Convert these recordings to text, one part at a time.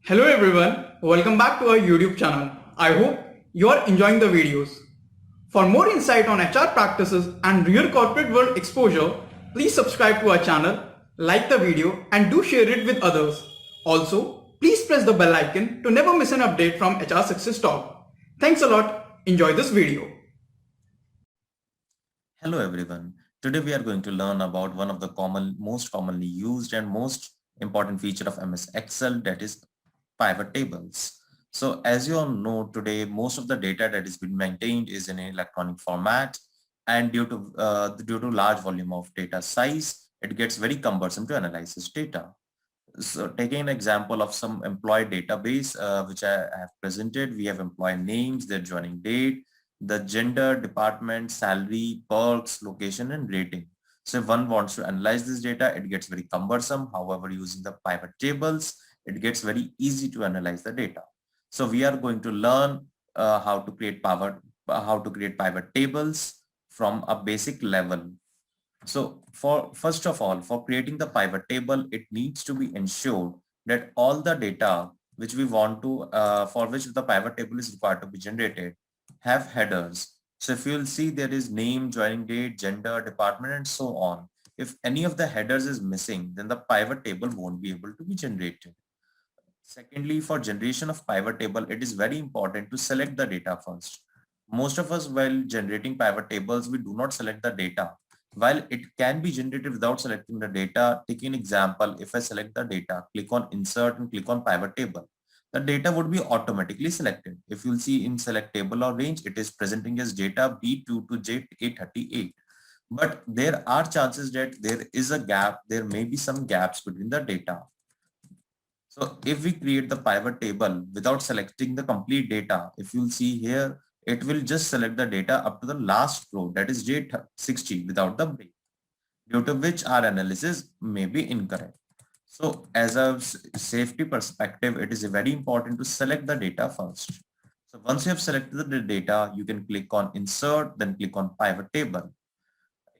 Hello everyone, welcome back to our YouTube channel. I hope you are enjoying the videos. For more insight on HR practices and real corporate world exposure, please subscribe to our channel, like the video and do share it with others. Also, please press the bell icon to never miss an update from HR Success Talk. Thanks a lot. Enjoy this video. Hello everyone. Today we are going to learn about one of the most commonly used and most important feature of MS Excel, that is pivot tables. So as you all know, today most of the data that is being maintained is in an electronic format, and due to large volume of data size, it gets very cumbersome to analyze this data. So taking an example of some employee database, which I have presented, we have employee names, their joining date, the gender, department, salary, perks, location, and rating. So if one wants to analyze this data, it gets very cumbersome. However, using the pivot tables, it gets very easy to analyze the data. So we are going to learn how to create pivot tables from a basic level. So first of all, for creating the pivot table, it needs to be ensured that all the data which we want to, for which the pivot table is required to be generated, have headers. So if you'll see, there is name, joining date, gender, department, and so on. If any of the headers is missing, then the pivot table won't be able to be generated. Secondly, for generation of pivot table, it is very important to select the data first. Most of us, while generating pivot tables, we do not select the data. While it can be generated without selecting the data, taking an example, if I select the data, click on insert and click on pivot table, the data would be automatically selected. If you'll see in select table or range, it is presenting as data B2 to J838. But there are chances that there is a gap, there may be some gaps between the data. So if we create the pivot table without selecting the complete data, if you'll see here, it will just select the data up to the last row, that is J60, without the break, due to which our analysis may be incorrect. So as a safety perspective, it is very important to select the data first. So once you have selected the data, you can click on insert, then click on pivot table.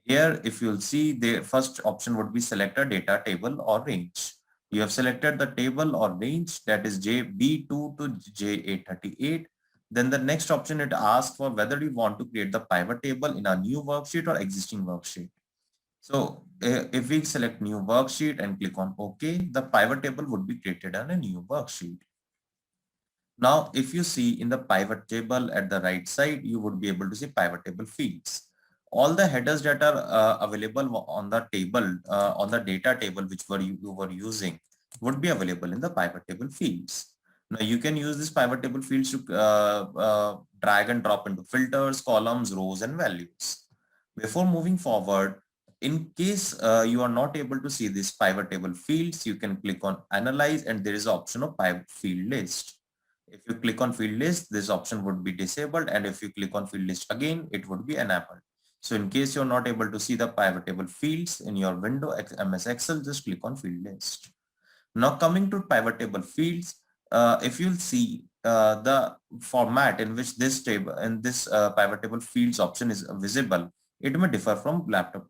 Here, if you'll see, the first option would be select a data table or range. You have selected the table or range, that is JB2 to J838. Then the next option, it asks for whether you want to create the pivot table in a new worksheet or existing worksheet. So if we select new worksheet and click on OK, the pivot table would be created on a new worksheet. Now, if you see in the pivot table at the right side, you would be able to see pivot table fields. All the headers that are available on the table, on the data table which you were using, would be available in the pivot table fields. Now, you can use this pivot table fields to drag and drop into filters, columns, rows, and values. Before moving forward, in case you are not able to see this pivot table fields, you can click on Analyze, and there is an option of pivot field list. If you click on field list, this option would be disabled, and if you click on field list again, it would be enabled. So in case you're not able to see the pivot table fields in your window MS Excel, just click on field list. Now coming to pivot table fields, if you'll see the format in which this table and this pivot table fields option is visible, it may differ from laptop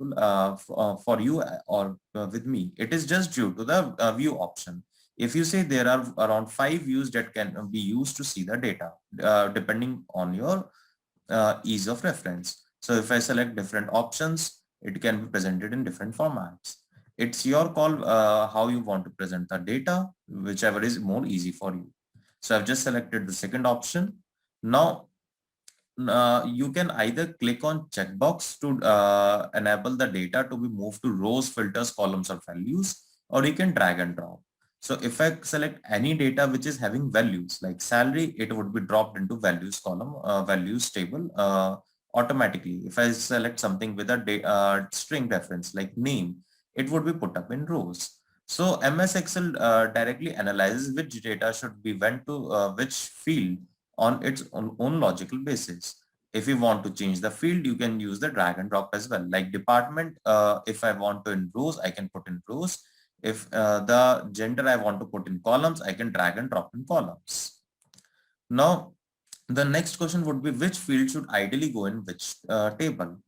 for you or with me. It is just due to the view option. If you say there are around 5 views that can be used to see the data, depending on your ease of reference. So if I select different options, it can be presented in different formats. It's your call how you want to present the data, whichever is more easy for you. So I've just selected the second option. Now, you can either click on checkbox to enable the data to be moved to rows, filters, columns, or values, or you can drag and drop. So if I select any data which is having values like salary, it would be dropped into values column, values table automatically. If I select something with a string reference like name, it would be put up in rows. So MS Excel directly analyzes which data should be went to which field on its own logical basis. If you want to change the field, you can use the drag and drop as well. Like department, if I want to in rows, I can put in rows. If the gender I want to put in columns, I can drag and drop in columns. Now, the next question would be which field should ideally go in which table?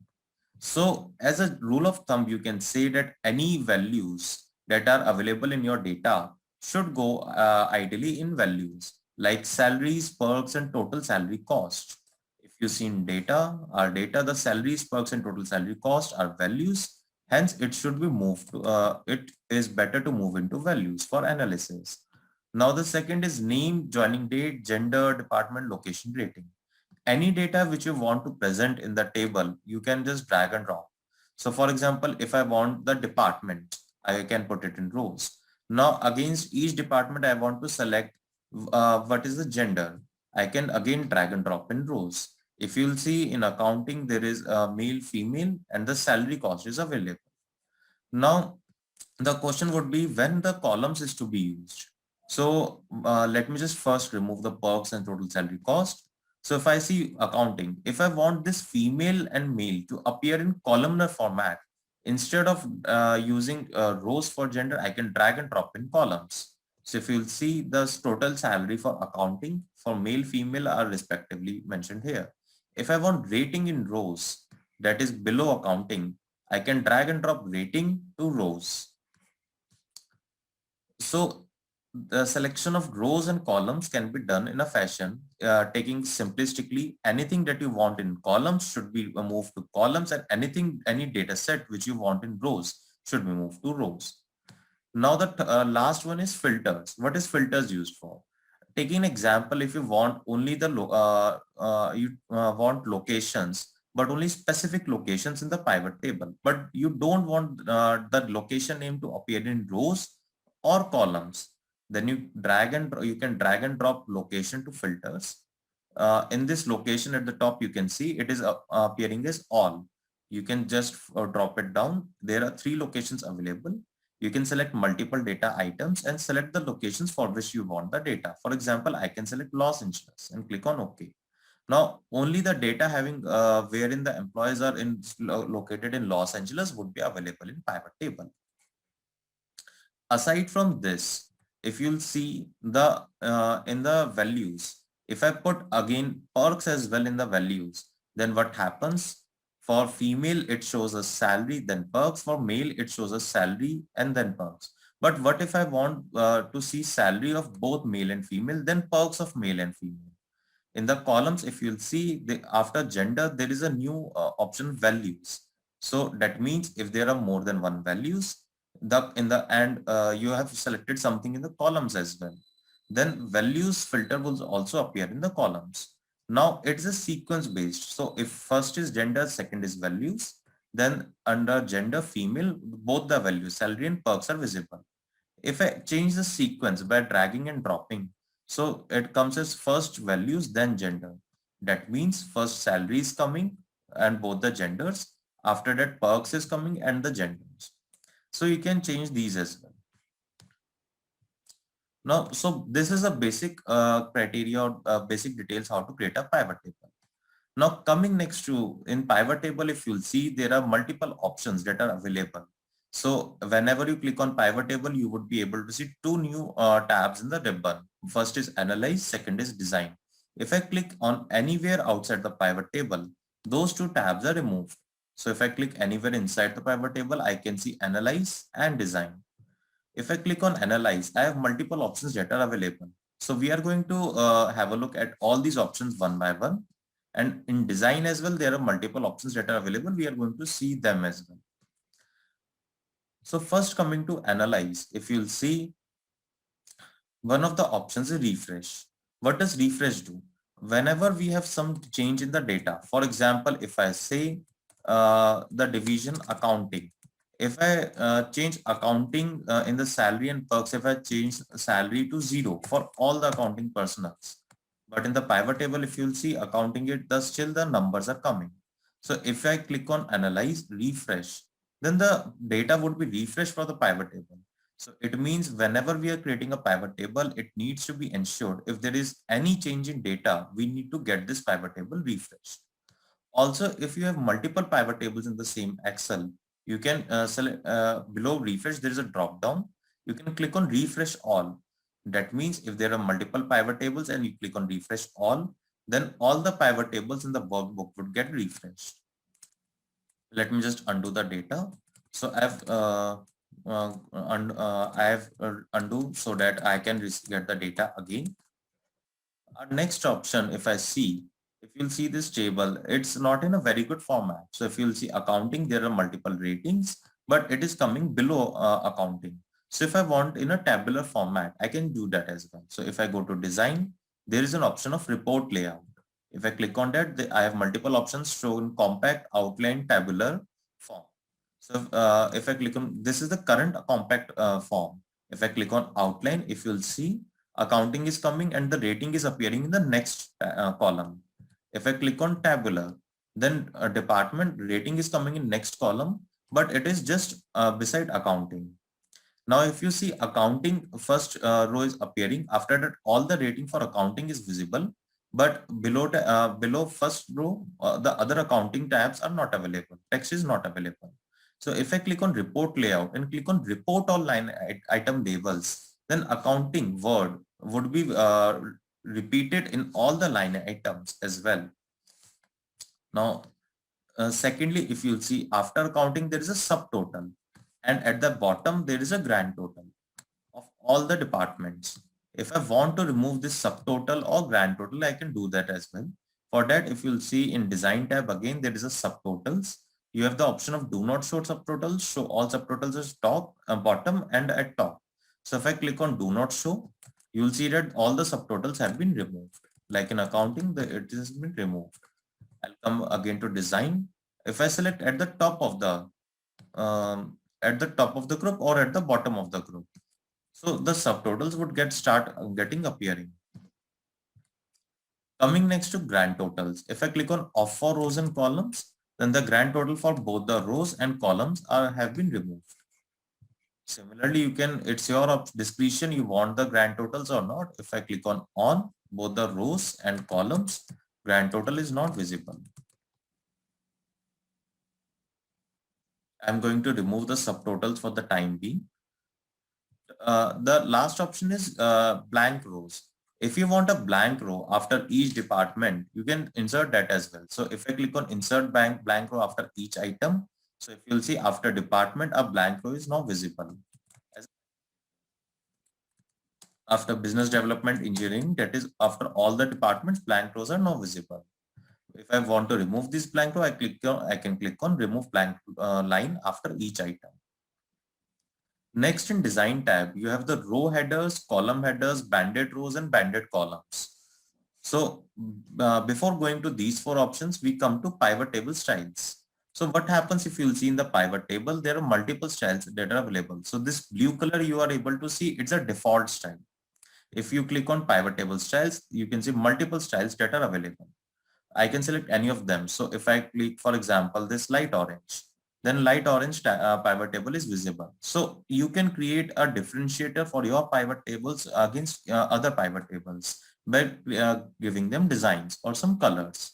So as a rule of thumb, you can say that any values that are available in your data should go ideally in values like salaries, perks, and total salary cost. If you see in data, our data, the salaries, perks, and total salary cost are values. Hence, it should be moved to, it is better to move into values for analysis. Now, the second is name, joining date, gender, department, location, rating. Any data which you want to present in the table, you can just drag and drop. So for example, if I want the department, I can put it in rows. Now against each department, I want to select what is the gender. I can again drag and drop in rows. If you'll see in accounting, there is a male, female, and the salary cost is available. Now, the question would be when the columns is to be used. So let me just first remove the perks and total salary cost. So if I see accounting, if I want this female and male to appear in columnar format, instead of using rows for gender, I can drag and drop in columns. So if you'll see the total salary for accounting for male, female are respectively mentioned here. If I want rating in rows, that is below accounting, I can drag and drop rating to rows. So the selection of rows and columns can be done in a fashion taking simplistically anything that you want in columns should be moved to columns, and any data set which you want in rows should be moved to rows. Now the last one is filters. What is filters used for? Taking an example, if you want only the want locations, but only specific locations in the pivot table, but you don't want the location name to appear in rows or columns, then you can drag and drop location to filters. In this location at the top, you can see it is appearing as all. You can just drop it down. There are 3 locations available. You can select multiple data items and select the locations for which you want the data. For example, I can select Los Angeles and click on OK. Now, only the data having wherein the employees are located in Los Angeles would be available in pivot table. Aside from this, if you'll see the in the values, if I put again perks as well in the values, then what happens? For female, it shows a salary, then perks. For male, it shows a salary and then perks. But what if I want to see salary of both male and female, then perks of male and female? In the columns, if you'll see after gender, there is a new option values. So that means if there are more than one values, you have selected something in the columns as well, then values filter will also appear in the columns. Now it's a sequence based. So if first is gender, second is values, then under gender female, both the values salary and perks are visible. If I change the sequence by dragging and dropping, so it comes as first values, then gender. That means first salary is coming and both the genders. After that perks is coming and the genders. So you can change these as well. Now, so this is a basic criteria or basic details how to create a pivot table. Now coming next to in pivot table, if you'll see there are multiple options that are available. So whenever you click on pivot table, you would be able to see 2 new tabs in the ribbon. First is analyze, second is design. If I click on anywhere outside the pivot table, those 2 tabs are removed. So if I click anywhere inside the pivot table, I can see analyze and design. If I click on analyze, I have multiple options that are available. So we are going to have a look at all these options one by one. And in design as well, there are multiple options that are available. We are going to see them as well. So first coming to analyze, if you'll see, one of the options is refresh. What does refresh do? Whenever we have some change in the data, for example, if I say the division accounting, if I change accounting in the salary and perks, if I change salary to 0 for all the accounting personals, but in the pivot table, if you'll see accounting it, still the numbers are coming. So if I click on analyze, refresh, then the data would be refreshed for the pivot table. So it means whenever we are creating a pivot table, it needs to be ensured if there is any change in data, we need to get this pivot table refreshed. Also, if you have multiple pivot tables in the same Excel, you can select below refresh, there is a drop down. You can click on refresh all. That means if there are multiple pivot tables and you click on refresh all, then all the pivot tables in the workbook would get refreshed. Let me just undo the data. So I've undo so that I can get the data again. Our next option, if I see, if you'll see this table, it's not in a very good format. So if you'll see accounting, there are multiple ratings, but it is coming below accounting. So if I want in a tabular format, I can do that as well. So if I go to design, there is an option of report layout. If I click on that, I have multiple options shown compact, outline, tabular form. So if I click on, this is the current compact form. If I click on outline, if you'll see, accounting is coming and the rating is appearing in the next column. If I click on tabular, then department rating is coming in next column, but it is just beside accounting. Now, if you see accounting, first row is appearing. After that, all the rating for accounting is visible, but below first row, the other accounting tabs are not available. Text is not available. So if I click on report layout and click on report all line item labels, then accounting word would be repeated in all the line items as well. Now, secondly, if you'll see after accounting, there is a subtotal, and at the bottom, there is a grand total of all the departments. If I want to remove this subtotal or grand total, I can do that as well. For that, if you'll see in design tab, again, there is a subtotals. You have the option of do not show subtotals, show all subtotals as top, bottom and at top. So if I click on do not show, you'll see that all the subtotals have been removed. Like in accounting, it has been removed. I'll come again to design. If I select at the top of the group or at the bottom of the group, so the subtotals would start getting appearing. Coming next to grand totals. If I click on off for rows and columns, then the grand total for both the rows and columns have been removed. Similarly, it's your discretion, you want the grand totals or not. If I click on both the rows and columns, grand total is not visible. I'm going to remove the subtotals for the time being. The last option is blank rows. If you want a blank row after each department, you can insert that as well. So if I click on insert blank row after each item, so if you'll see after department, a blank row is now visible. After business development engineering, that is after all the departments, blank rows are now visible. If I want to remove this blank row, I can click on remove blank line after each item. Next in design tab, you have the row headers, column headers, banded rows and banded columns. So before going to these four options, we come to pivot table styles. So what happens if you'll see in the pivot table, there are multiple styles that are available. So this blue color you are able to see, it's a default style. If you click on pivot table styles, you can see multiple styles that are available. I can select any of them. So if I click, for example, this light orange, then light orange pivot table is visible. So you can create a differentiator for your pivot tables against other pivot tables by giving them designs or some colors.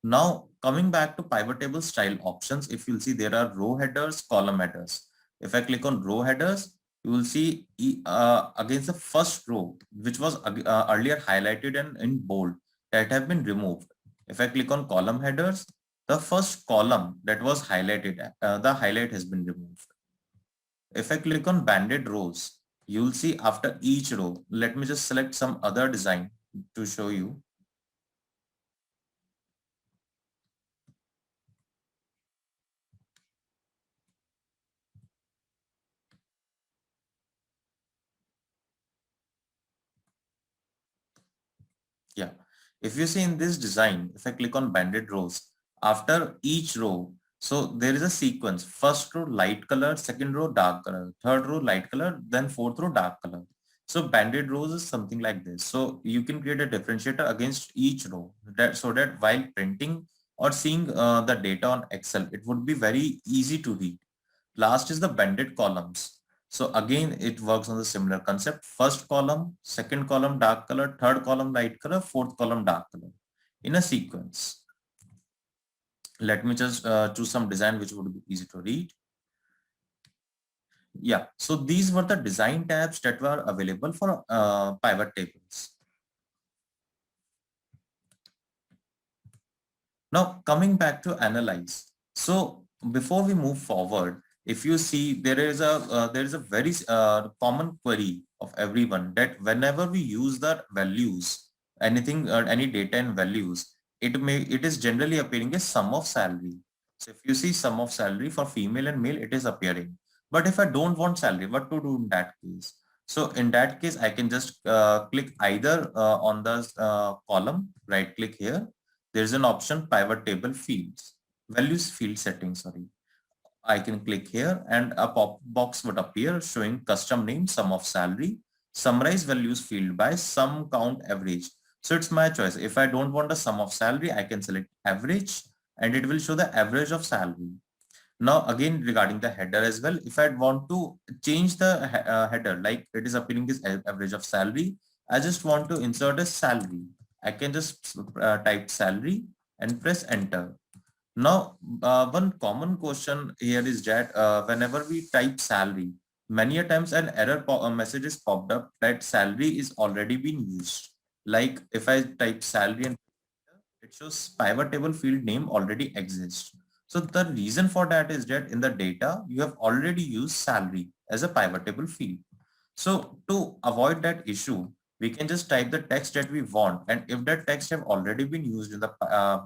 Now coming back to pivot table style options, if you'll see there are row headers, column headers. If I click on row headers, you will see against the first row, which was earlier highlighted and in bold, that have been removed. If I click on column headers, the first column that was highlighted, the highlight has been removed. If I click on banded rows, you'll see after each row, let me just select some other design to show you. Yeah. If you see in this design, if I click on banded rows, after each row, so there is a sequence. First row light color, second row dark color, third row light color, then fourth row dark color. So banded rows is something like this. So you can create a differentiator against each row so that while printing or seeing the data on Excel, it would be very easy to read. Last is the banded columns. So again, it works on the similar concept. First column, second column dark color, third column light color, fourth column dark color in a sequence. Let me just choose some design which would be easy to read. Yeah, so these were the design tabs that were available for pivot tables. Now coming back to analyze. So before we move forward, if you see, there is a very common query of everyone that whenever we use the values, anything, any data and values, it is generally appearing as sum of salary. So if you see sum of salary for female and male, it is appearing. But if I don't want salary, what to do in that case? So in that case, I can just click either on the column, right click here. There's an option pivot table fields, values field settings, sorry. I can click here and a pop box would appear showing custom name, sum of salary, summarize values field by sum count average. So it's my choice. If I don't want a sum of salary, I can select average and it will show the average of salary. Now again regarding the header as well, if I want to change the header, like it is appearing as average of salary, I just want to insert a salary. I can just type salary and press enter. Now, one common question here is that whenever we type salary, many a times an error message is popped up that salary is already been used. Like if I type salary and it shows pivot table field name already exists. So the reason for that is that in the data, you have already used salary as a pivot table field. So to avoid that issue, we can just type the text that we want. And if that text have already been used in the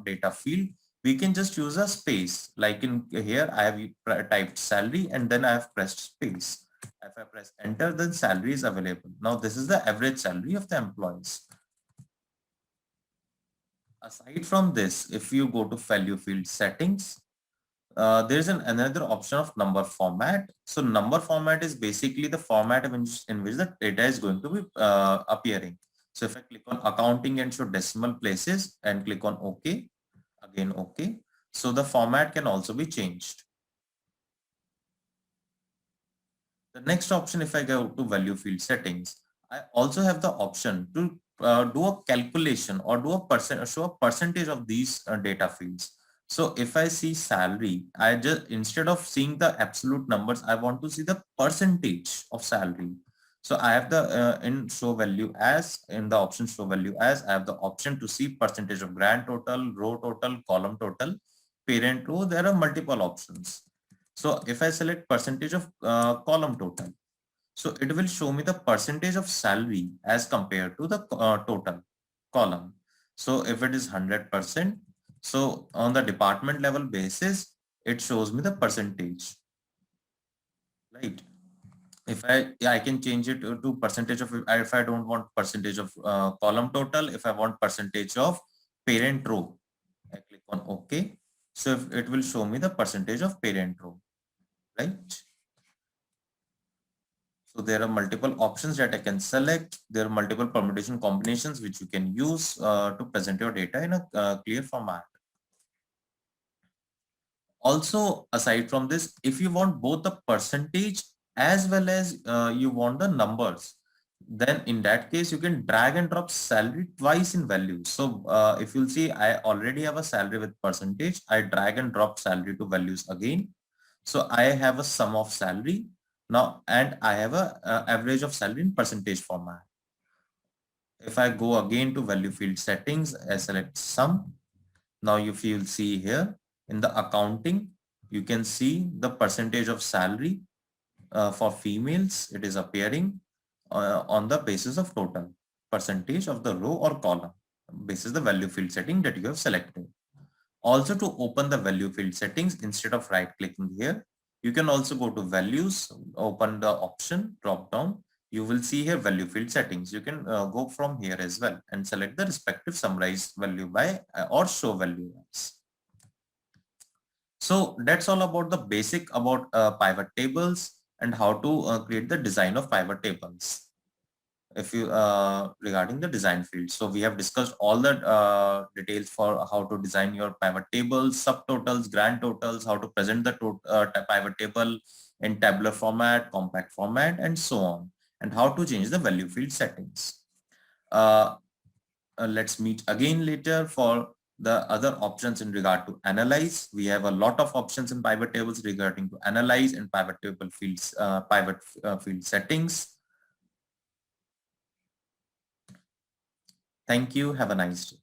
data field, we can just use a space. Like in here, I have typed salary and then I have pressed space. If I press enter, then salary is available. Now this is the average salary of the employees. Aside from this, if you go to value field settings, there's another option of number format. So number format is basically the format in which the data is going to be appearing. So if I click on accounting and show decimal places and click on OK, again OK. So the format can also be changed. The next option, if I go to value field settings, I also have the option to do a calculation or do a show a percentage of these data fields. So if I see salary, I just, instead of seeing the absolute numbers, I want to see the percentage of salary. So I have the in show value as, in the option show value as, I have the option to see percentage of grand total, row total, column total, parent row. There are multiple options. So if I select percentage of column total, so it will show me the percentage of salary as compared to the total column. So if it is 100%, so on the department level basis, it shows me the percentage, right? If I can change it to percentage of, if I don't want percentage of column total, if I want percentage of parent row, I click on OK. So if it will show me the percentage of parent row, right? So there are multiple options that I can select. There are multiple permutation combinations which you can use to present your data in a clear format. Also, aside from this, if you want both the percentage as well as you want the numbers, then in that case, you can drag and drop salary twice in values. So if you'll see, I already have a salary with percentage. I drag and drop salary to values again. So I have a sum of salary now, and I have a average of salary in percentage format. If I go again to value field settings, I select sum. Now if you'll see here in the accounting, you can see the percentage of salary for females. It is appearing on the basis of total percentage of the row or column basis the value field setting that you have selected. Also, to open the value field settings, instead of right clicking here, you can also go to values, open the option drop down. You will see here value field settings. You can go from here as well and select the respective summarize value by or show value as. So that's all about the basic about pivot tables and how to create the design of pivot tables. If you regarding the design field, so we have discussed all the details for how to design your pivot tables, subtotals, grand totals, how to present the pivot table in tabular format, compact format, and so on, and how to change the value field settings. uh, let's meet again later for the other options in regard to analyze. We have a lot of options in pivot tables regarding to analyze and pivot table fields, pivot field settings. Thank you. Have a nice day.